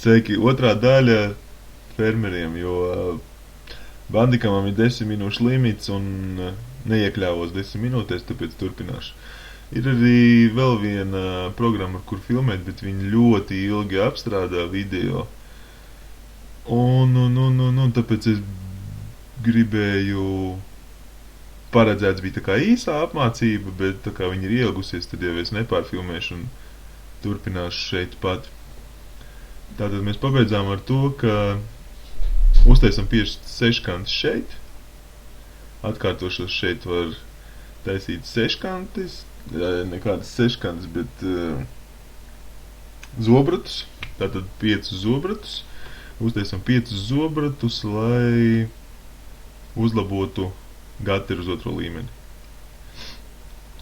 Sveiki, otrā daļa fermeriem, jo bandikamam ir 10 minūšu limits un neiekļāvos 10 minūtēs, tāpēc turpināšu. Ir arī vēl viena programma, ar kur filmēt, bet viņi ļoti ilgi apstrādā video. Un tāpēc es gribēju paredzēts bija tā kā īsā apmācība, bet tā kā viņi ir ielgusies, tad jau es nepārfilmēšu un turpināšu šeit pat. Tātad mēs pabeidzām ar to, ka uztaisam 5 seškantis šeit. Atkārtošos šeit var taisīt seškantis, nekādas seškantis, bet zobratus. Tātad 5 zobratus. Uztaisam 5 zobratus, lai uzlabotu gateri uz otro līmeni.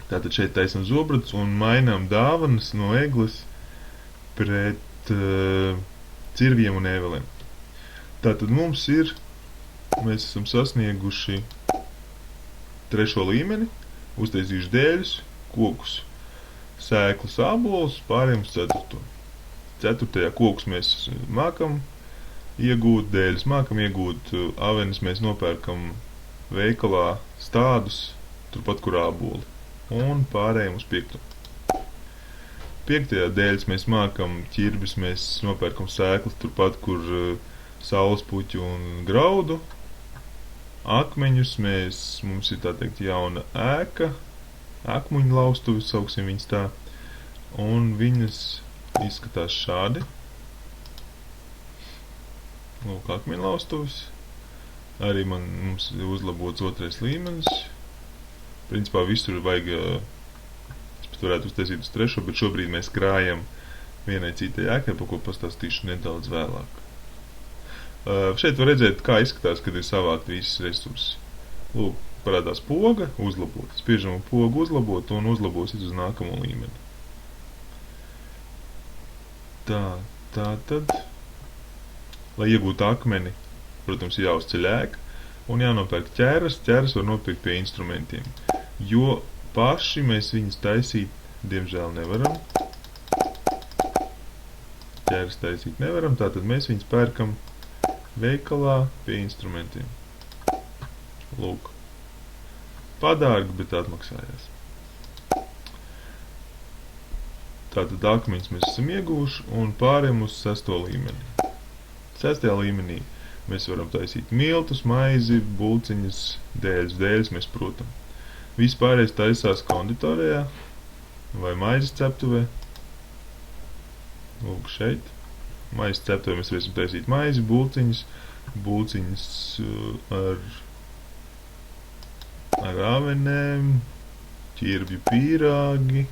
Tātad šeit taisam zobratus un mainām dāvanas no egles pret cirviem un ēveliem. Tātad mums mēs esam sasnieguši 3. līmeni, uztaisījuši dēļus, kokus, sēklus, ābolus, pārējiem uz 4. 4. kokus mēs mākam iegūt, dēļus mākam iegūt, avenes mēs nopērkam veikalā, stādus, turpat kur āboli, un pārējiem uz 5. 5. dēļus mēs mākam, ķirbis mēs nopērkam sēklas, turpat kur saulespuķu un graudu, akmeņus mums ir tā teikt jauna ēka, akmuņu laustuvi, sauksim viņas tā, un viņas izskatās šādi. Lūk, akmeņu laustuvis. Arī mums ir uzlabots 2. līmenis. Principā visur vajag, es pat varētu uztaisīt uz 3, bet šobrīd mēs krājam vienai citai ēkai, par ko pastāstīšu nedaudz vēlāk. Šeit var redzēt, kā izskatās, kad ir savākt visas resursi. Lūk, parādās poga, uzlabot. Spiežam pogu uzlabot un uzlabosies uz nākamo līmeni. Tātad, lai iegūtu akmeni, protams, ir jāuzceļ ēka un jānopērk ķēras. Ķēras var nopirkt pie instrumentiem, jo paši mēs viņus taisīt, diemžēl, nevaram. Ķēras taisīt nevaram, tātad mēs viņus pērkam veikalā pie instrumentiem. Lūk. Padārgi, bet atmaksājās. Tātad akmeņus mēs esam ieguvuši un pārējām uz 6. līmeni. 6. līmenī mēs varam taisīt miltus, maizi, bulciņas, dēļus mēs protam. Viss pārējais taisās konditorijā vai maizes ceptuvē. Lūk, šeit. Maizes ceptuvē mēs varēsim taisīt maizi, bulciņas ar āvenēm, ķirbju pīrāgi,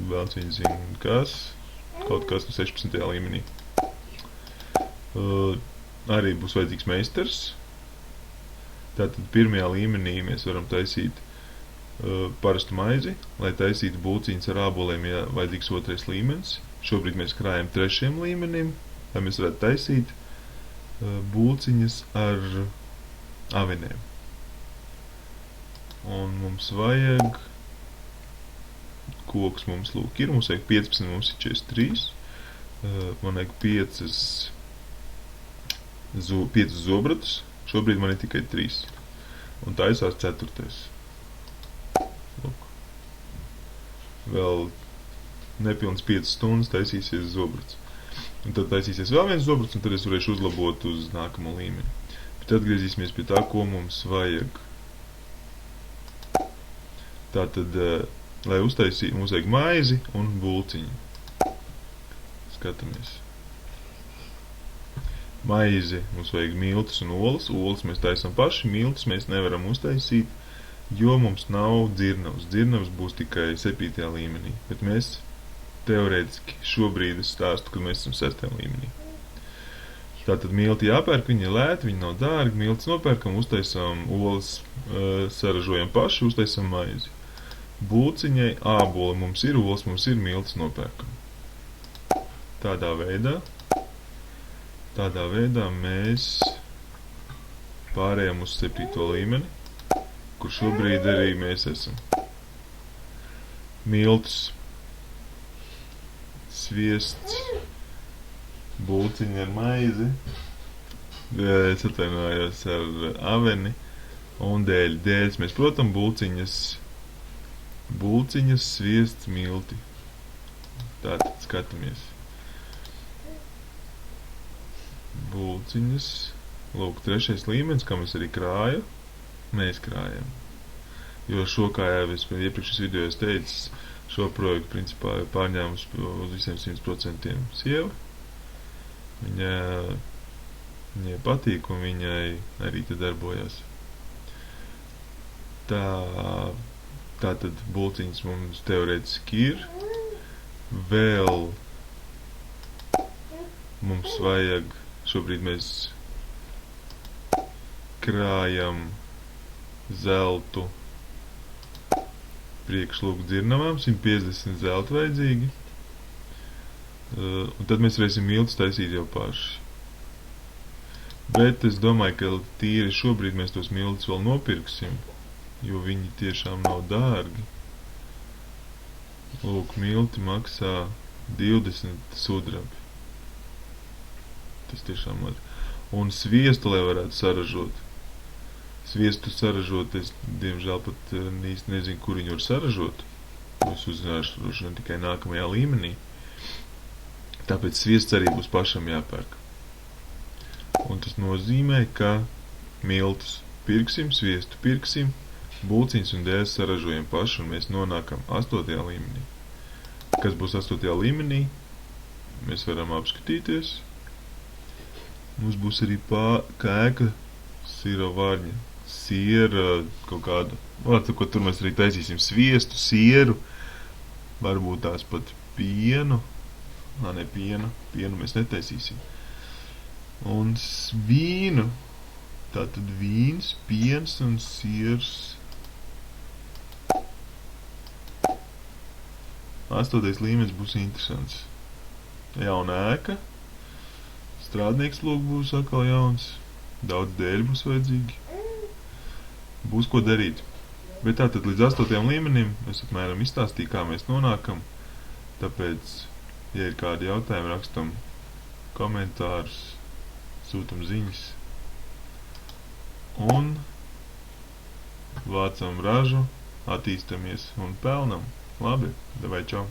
vēl viņi zina kas, kaut kas no 16. līmenī. Arī būs vajadzīgs meistars. Tātad 1. līmenī mēs varam taisīt parastu maizi, lai taisītu bulciņas ar āboliem, ja vajadzīgs 2. līmenis. Šobrīd mēs krājam 3. līmenim, lai mēs varētu taisīt bulciņas ar avenēm. Un mums vajag koks mums lūk ir, mums vajag 15, mums ir 43. Man vajag 5 zobratus, šobrīd man ir tikai 3. Un taisās 4. Lūk. Vēl nepilns 5 stundas taisīsies zobrats. Un tad taisīsies vēl viens zobrats, un tad es varēšu uzlabot uz nākamo līmeni. Bet atgriezīsimies pie tā, ko mums vajag. Tātad, lai uztaisītu, mums vajag maizi un bulciņu. Skatāmies. Maizi mums vajag miltus un olas. Olas mēs taisam paši, miltus mēs nevaram uztaisīt, jo mums nav dzirnavas. Dzirnavas būs tikai 7. līmenī, bet mēs teorētiski šobrīd es stāstu, kad mēs esam 6. līmenī. Tātad milti jāpērk, viņi ir lēti, viņi nav dārgi, miltus nopērkam, uztaisam olas, saražojam paši, uztaisam maizi. Bulciņai āboli mums ir, olas mums ir, miltus nopērkam. Tādā veidā mēs pārējām uz 7. līmeni, kur šobrīd arī mēs esam. Miltus, sviests, Bulciņi ar maizi. Es atvainojos ar aveni. Un dēļas mēs, protams, bulciņas, sviests, milti. Tātad skatāmies. Bulciņas. Lūk, 3. līmenis, kā mēs arī krājam. Mēs krājam. Jo šo, kā jau es iepriekšējos videos teicu, šo projektu principā pārņēmus uz visiem 100% sieva. Viņai patīk un viņai arī te darbojās. Tātad bulciņas mums teorētiski ir. Vēl mums vajag, šobrīd mēs krājam zeltu priekšlūk dzirnavām, 150 zelta vajadzīgi. Un tad mēs varēsim miltus taisīt jau paši. Bet es domāju, ka tīri šobrīd mēs tos miltus vēl nopirksim, jo viņi tiešām nav dārgi. Lūk, milti maksā 20 sudrabi. Tas tiešām var. Un sviestu, lai varētu saražot. Sviestu saražot, es diemžēl pat īsti nezinu, kur viņu var saražot. Es uzzināšu tikai nākamajā līmenī. Tāpēc sviests arī būs pašam jāpērk. Un tas nozīmē, ka miltus pirksim, sviestu pirksim, bulciņas un dēļas saražojam paši, un mēs nonākam 8. līmenī. Kas būs 8. līmenī? Mēs varam apskatīties. Mums būs arī kēka sīra vārņa. Siera kaut kāda, ko tur mēs arī taisīsim sviestu, sieru, varbūt tās pat pienu, pienu mēs netaisīsim. Un vīnu, tātad vīns, piens un siers. 8. līmenis būs interesants. Jauna ēka, strādnieks lūk būs atkal jauns, daudz dēļu būs vajadzīgi. Būs ko darīt. Bet tātad līdz 8. līmenim es apmēram izstāstīju, kā mēs nonākam. Tāpēc, ja ir kādi jautājumi, rakstam komentārus, sūtam ziņas. Un vācam ražu, attīstamies un pelnam. Labi, davai čau!